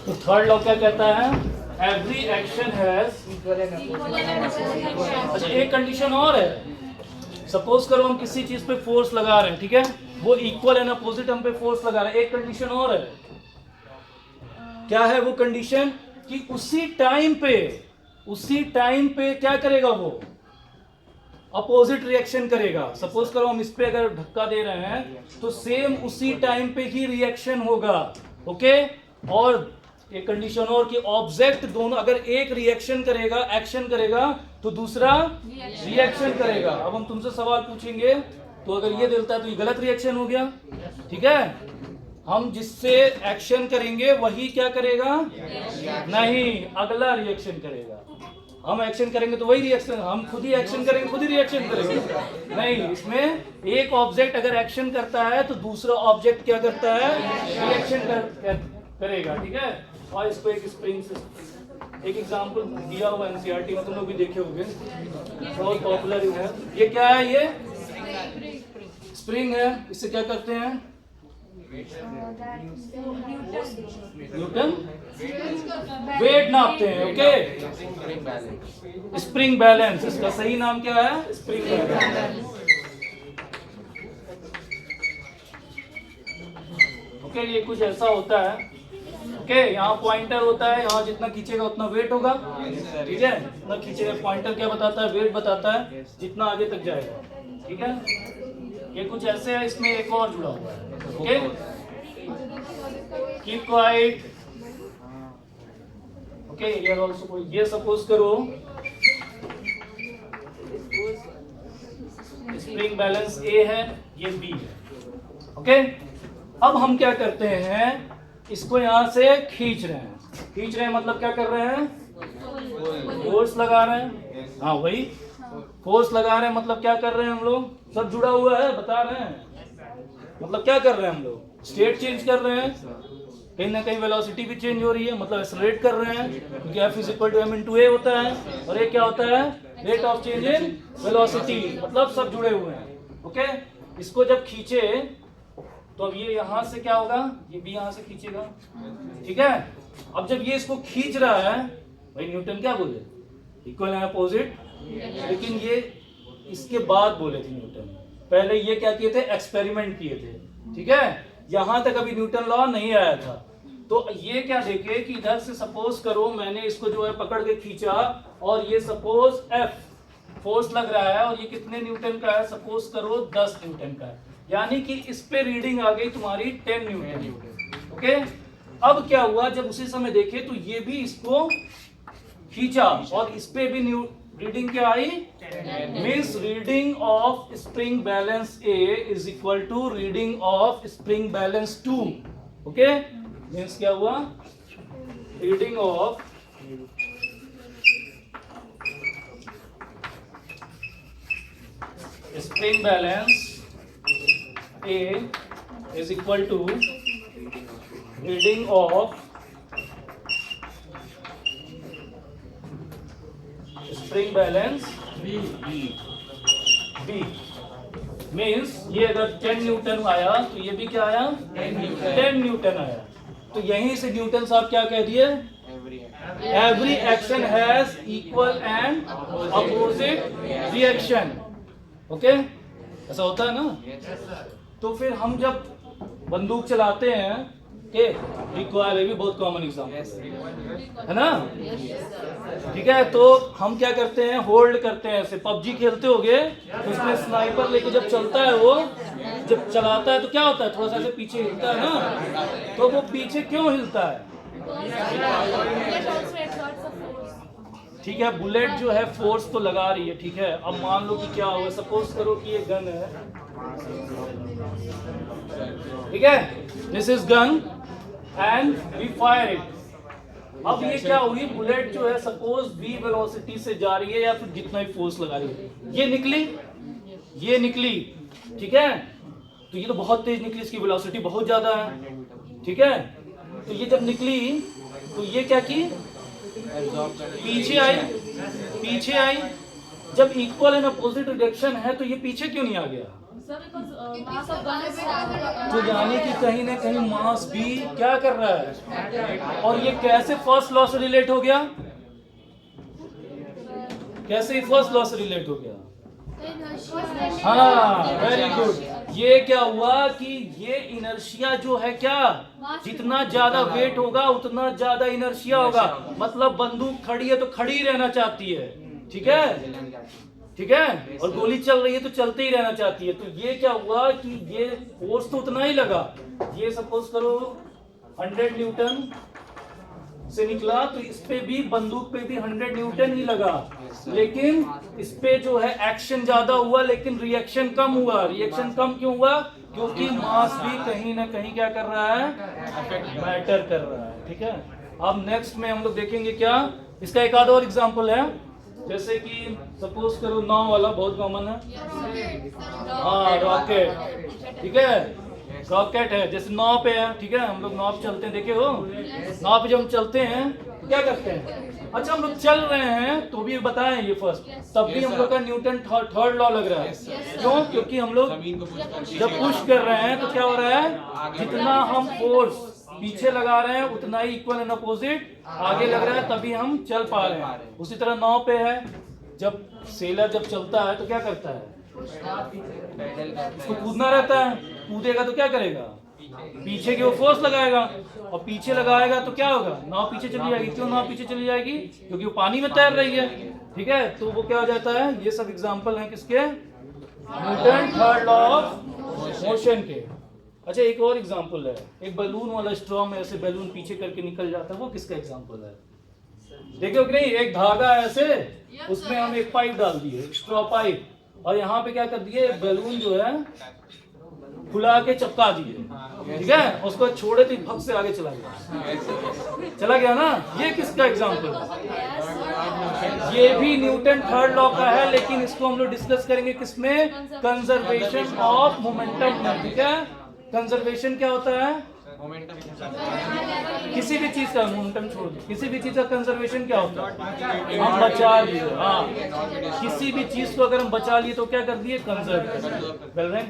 तो third law क्या कहता है? एवरी एक्शन हैज, अच्छा एक कंडीशन और है। सपोज करो हम किसी चीज पे फोर्स लगा रहे हैं, ठीक है, वो इक्वल एंड अपोजिट हम पे फोर्स लगा रहे हैं। एक कंडीशन और है, क्या है वो कंडीशन? कि उसी टाइम पे क्या करेगा वो? अपोजिट रिएक्शन करेगा। सपोज करो हम इस पे अगर धक्का दे रहे हैं तो सेम उसी टाइम पे ही रिएक्शन होगा। ओके, और एक कंडीशन और कि ऑब्जेक्ट दोनों, अगर एक रिएक्शन करेगा, एक्शन करेगा, तो दूसरा रिएक्शन करेगा। अब हम तुमसे सवाल पूछेंगे, तो अगर ये देता है तो ये गलत रिएक्शन हो गया, ठीक है। हम जिससे एक्शन करेंगे वही क्या करेगा? नहीं, अगला रिएक्शन करेगा। हम एक्शन करेंगे तो वही रिएक्शन, हम खुद ही एक्शन करेंगे खुद ही रिएक्शन करेंगे, नहीं। इसमें एक ऑब्जेक्ट अगर एक्शन करता है तो दूसरा ऑब्जेक्ट क्या करता है? रिएक्शन करेगा, ठीक है। और इसको एक स्प्रिंग से एक एग्जांपल दिया हुआ एनसीईआरटी में, तुम लोग भी देखे होंगे, बहुत पॉपुलर है। ये क्या है? ये स्प्रिंग है। इससे क्या करते हैं? न्यूटन वेट नापते हैं। ओके, स्प्रिंग बैलेंस, इसका सही नाम क्या है? Spring balance. ओके, ये कुछ ऐसा होता है। ओके, यहाँ पॉइंटर होता है, यहाँ जितना खींचेगा उतना वेट होगा, ठीक है। जितना खींचेगा, पॉइंटर क्या बताता है? वेट बताता है, जितना आगे तक जाएगा, ठीक है। ये कुछ ऐसे है, इसमें एक और जुड़ा हुआ है। Okay, keep quiet. Okay, here also ये सपोज करो स्प्रिंग बैलेंस ए है, ये बी है। ओके, अब हम क्या करते हैं? इसको यहां से खींच रहे हैं। मतलब क्या कर रहे हैं? फोर्स लगा रहे हैं। हाँ वही, फोर्स लगा रहे हैं, मतलब क्या कर रहे हैं हम लोग? सब जुड़ा हुआ है, बता रहे हैं। मतलब क्या कर रहे हैं हम लोग? स्टेट चेंज कर रहे हैं, कहीं ना कहीं वेलोसिटी भी चेंज हो रही है, मतलब एक्सेलरेट कर रहे हैं, क्योंकि F = m/a होता है। और ये क्या होता है? Rate of change in velocity, मतलब सब जुड़े हुए हैं। ओके, इसको जब खींचे तो अब ये यहां से क्या होगा? ये भी यहां से खींचेगा, ठीक है। अब जब ये इसको खींच रहा है, भाई न्यूटन क्या बोले? Equal and opposite. लेकिन ये इसके बाद बोले थे न्यूटन, पहले ये क्या किए थे? एक्सपेरिमेंट किए थे, ठीक है। यहां तक अभी न्यूटन लॉ नहीं आया था। तो ये क्या देखे कि इधर से सपोज करो मैंने इसको जो है पकड़ के खींचा, और ये सपोज F फोर्स लग रहा है, और ये कितने न्यूटन का है? सपोज करो 10 न्यूटन का है, यानी कि इस पे रीडिंग आ गई तुम्हारी 10 न्यूटन। ओके, अब क्या हुआ? जब उसी समय देखे तो ये भी इसको खींचा, और इस पे भी रीडिंग क्या आई? Means reading of spring balance A is equal to reading of spring balance 2। Okay, means क्या हुआ? Reading of spring balance A is equal to reading of spring balance B। Means ये अगर 10 न्यूटन आया तो ये भी क्या आया? 10 न्यूटन आया। तो यहीं से न्यूटन साहब क्या कह दिए? Every action has equal and opposite reaction. Okay, ऐसा होता है ना। तो फिर हम जब बंदूक चलाते हैं, रिकॉइल भी बहुत कॉमन एग्जाम्पल है ना, ठीक है। तो हम क्या करते हैं? होल्ड करते हैं। ऐसे पबजी खेलते होगे तो उसमें स्नाइपर लेके जब चलता है, वो जब चलाता है तो क्या होता है? थोड़ा सा ऐसे पीछे हिलता है ना। तो वो पीछे क्यों हिलता है? ठीक है, बुलेट जो है फोर्स तो लगा रही है, ठीक है। अब मान लो कि क्या हुआ? सपोज करो कि ये गन है, ठीक है, this is gun and we fire it. अब ये क्या हुई? बुलेट जो है सपोज v वेलोसिटी से जा रही है, या फिर जितना भी फोर्स लगा रही है, ये निकली, ठीक है। तो ये तो बहुत तेज निकली, इसकी वेलोसिटी बहुत ज्यादा है, ठीक है। तो ये जब निकली तो ये क्या की? पीछे आई। जब इक्वल एंड अपोजिट डायरेक्शन है तो ये पीछे क्यों नहीं आ गया? तो यानी कि कहीं ना कहीं मास भी क्या कर रहा है। और ये कैसे फर्स्ट लॉ से रिलेट हो गया, कैसे फर्स्ट लॉ से रिलेट हो गया? हाँ, वेरी गुड। ये क्या हुआ कि ये इनर्शिया जो है क्या, जितना ज्यादा वेट होगा उतना ज्यादा इनर्शिया होगा। मतलब बंदूक खड़ी है तो खड़ी ही रहना चाहती है, ठीक है, ठीक है, और गोली चल रही है तो चलते ही रहना चाहती है। तो ये क्या हुआ कि ये फोर्स तो उतना ही लगा। ये सपोज करो 100 न्यूटन से निकला, तो इस पे भी, बंदूक पे भी 100 न्यूटन ही लगा, लेकिन इस पे जो है एक्शन ज्यादा हुआ लेकिन रिएक्शन कम हुआ। रिएक्शन कम क्यों हुआ? क्योंकि मास भी कहीं ना कहीं क्या कर रहा है, मैटर कर रहा है, ठीक है। अब नेक्स्ट में हम लोग देखेंगे क्या, इसका एक आधा और एग्जांपल है। जैसे कि सपोज करो नाव वाला, बहुत कॉमन है, हाँ रॉकेट, ठीक है, रॉकेट है, जैसे नाव पे है, ठीक है, हम लोग नाव पे चलते हैं, देखे हो नाव पे जब हम चलते हैं तो क्या करते हैं? अच्छा हम लोग चल रहे हैं तो भी बताएं ये फर्स्ट, तब भी हम लोग का न्यूटन थर्ड लॉ लग रहा है। क्यों? क्योंकि हम लोग जब पुश कर रहे हैं तो क्या हो रहा है, जितना हम फोर्स पीछे लगा रहे हैं उतना ही इक्वल एंड अपोजिट आगे लग रहा है, तभी हम चल पा रहे हैं। उसी तरह नाव पे है, जब सेलर जब चलता है तो क्या करता है, उसको कूदना रहता है, कूदेगा तो क्या करेगा, पीछे की ओर फोर्स लगाएगा, और पीछे लगाएगा तो क्या होगा, नाव पीछे चली जाएगी। क्यों नाव पीछे चली जाएगी? क्योंकि वो पानी में तैर रही है, ठीक है। तो वो क्या हो जाता है, ये सब एग्जांपल हैं किसके, Newton third law of motion के। अच्छा एक और एग्जांपल है, एक बलून वाला स्ट्रॉ में ऐसे बैलून पीछे करके निकल जाता है, वो किसका एग्जांपल है? देखो कि नहीं, एक धागा ऐसे, उसमें हम एक पाइप डाल दिए, स्ट्रॉ पाइप, और यहाँ पे क्या कर दिए, बैलून जो है खुला के चपका दिए, ठीक है, उसको छोड़े तो भग से आगे चला गया ना। ये किसका एग्जांपल है? ये भी न्यूटन थर्ड लॉ का है, लेकिन इसको हम लोग डिस्कस करेंगे किसमें, कंजर्वेशन ऑफ मोमेंटम में, ठीक है। कंजर्वेशन क्या होता है, किसी भी चीज का, मोमेंटम छोड़ दो, किसी भी चीज का कंजर्वेशन क्या होता है, हम बचा लिए, हाँ, किसी भी चीज को अगर हम बचा लिए तो क्या कर दिए, कंजर्व कर दिए।